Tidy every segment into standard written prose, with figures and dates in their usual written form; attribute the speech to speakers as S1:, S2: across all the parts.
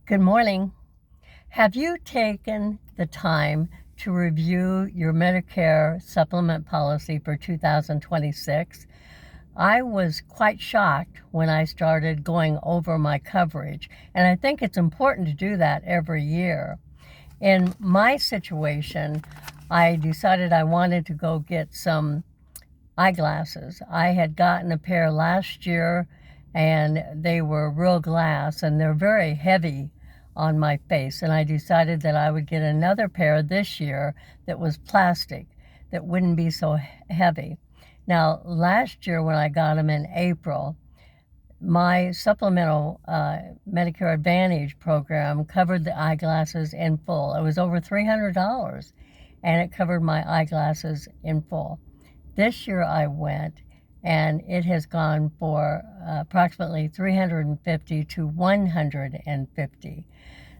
S1: Good morning. Have you taken the time to review your Medicare supplement policy for 2026? I was quite shocked when I started going over my coverage, and I think it's important to do that every year. In my situation, I decided I wanted to go get some eyeglasses. I had gotten a pair last year and they were real glass and they're very heavy on my face, and I decided that I would get another pair this year that was plastic that wouldn't be so heavy. Now, last year when I got them in April, my supplemental Medicare Advantage program covered the eyeglasses in full. It was over $300 and it covered my eyeglasses in full. This year I went and it has gone for approximately $350 to $150.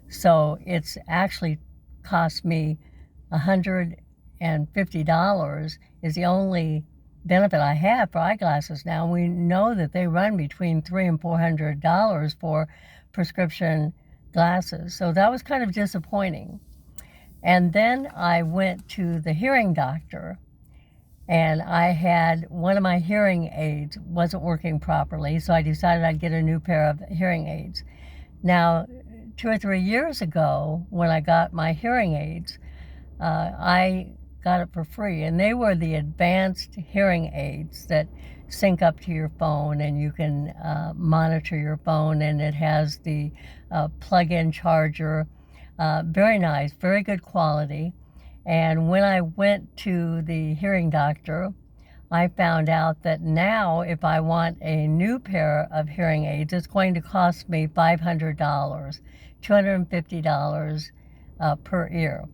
S1: So it's actually cost me $150 is the only benefit I have for eyeglasses now. We know that they run between $300 and $400 for prescription glasses. So that was kind of disappointing. And then I went to the hearing doctor, and I had one of my hearing aids wasn't working properly, so I decided I'd get a new pair of hearing aids. Now, 2 or 3 years ago, when I got my hearing aids, I got it for free, and they were the advanced hearing aids that sync up to your phone, and you can monitor your phone, and it has the plug-in charger. Very nice, very good quality. And when I went to the hearing doctor, I found out that now if I want a new pair of hearing aids, it's going to cost me $500, $250 per ear.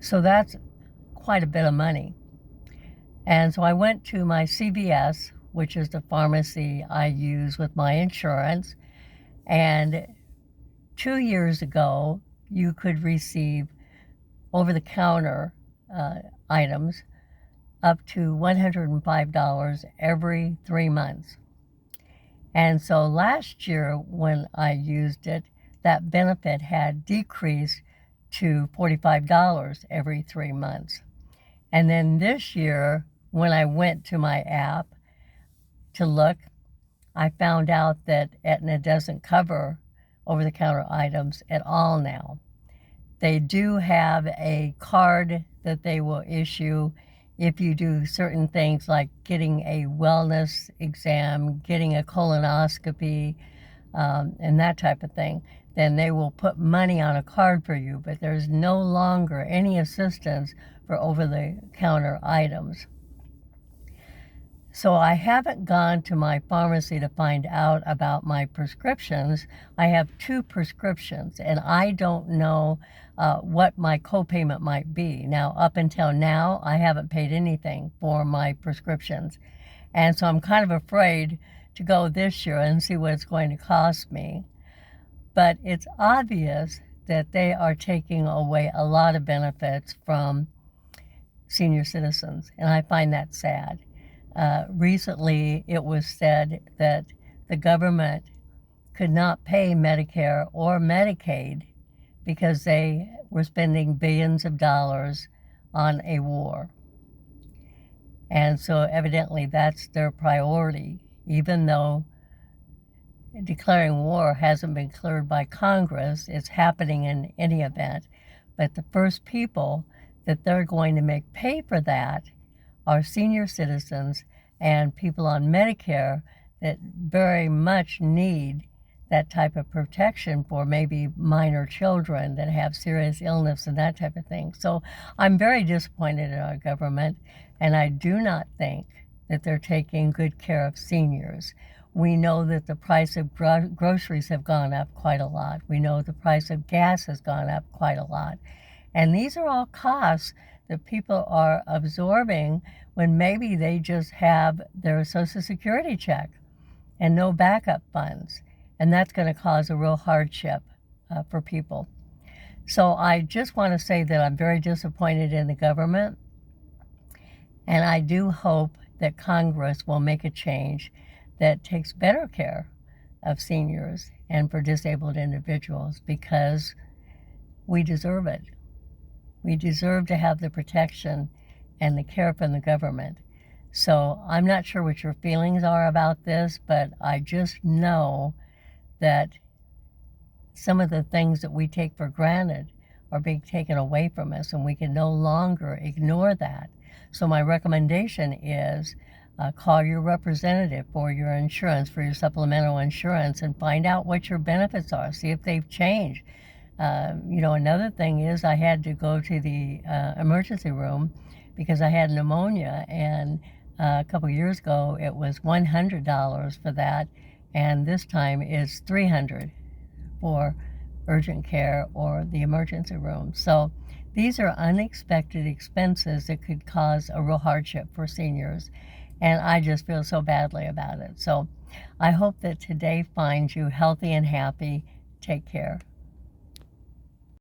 S1: So that's quite a bit of money. And so I went to my CVS, which is the pharmacy I use with my insurance. And 2 years ago, you could receive over-the-counter items up to $105 every 3 months. And so last year when I used it, that benefit had decreased to $45 every 3 months. And then this year, when I went to my app to look, I found out that Aetna doesn't cover over-the-counter items at all now. They do have a card that they will issue if you do certain things like getting a wellness exam, getting a colonoscopy, and that type of thing. Then they will put money on a card for you, but there's no longer any assistance for over-the-counter items. So I haven't gone to my pharmacy to find out about my prescriptions. I have 2 prescriptions, and I don't know what my copayment might be. Now, up until now, I haven't paid anything for my prescriptions. And so I'm kind of afraid to go this year and see what it's going to cost me. But it's obvious that they are taking away a lot of benefits from senior citizens, and I find that sad. Recently, it was said that the government could not pay Medicare or Medicaid because they were spending billions of dollars on a war. And so evidently that's their priority, even though declaring war hasn't been cleared by Congress. It's happening in any event. But the first people that they're going to make pay for that are senior citizens and people on Medicare that very much need that type of protection for maybe minor children that have serious illness and that type of thing. So I'm very disappointed in our government, and I do not think that they're taking good care of seniors. We know that the price of groceries have gone up quite a lot. We know the price of gas has gone up quite a lot. And these are all costs that people are absorbing when maybe they just have their Social Security check and no backup funds. And that's going to cause a real hardship for people. So I just want to say that I'm very disappointed in the government. And I do hope that Congress will make a change that takes better care of seniors and for disabled individuals, because we deserve it. We deserve to have the protection and the care from the government. So I'm not sure what your feelings are about this, but I just know that some of the things that we take for granted are being taken away from us, and we can no longer ignore that. So my recommendation is call your representative for your insurance, for your supplemental insurance, and find out what your benefits are. See if they've changed. Another thing is I had to go to the emergency room because I had pneumonia, and a couple years ago it was $100 for that, and this time it's $300 for urgent care or the emergency room. So these are unexpected expenses that could cause a real hardship for seniors, and I just feel so badly about it. So I hope that today finds you healthy and happy. Take care.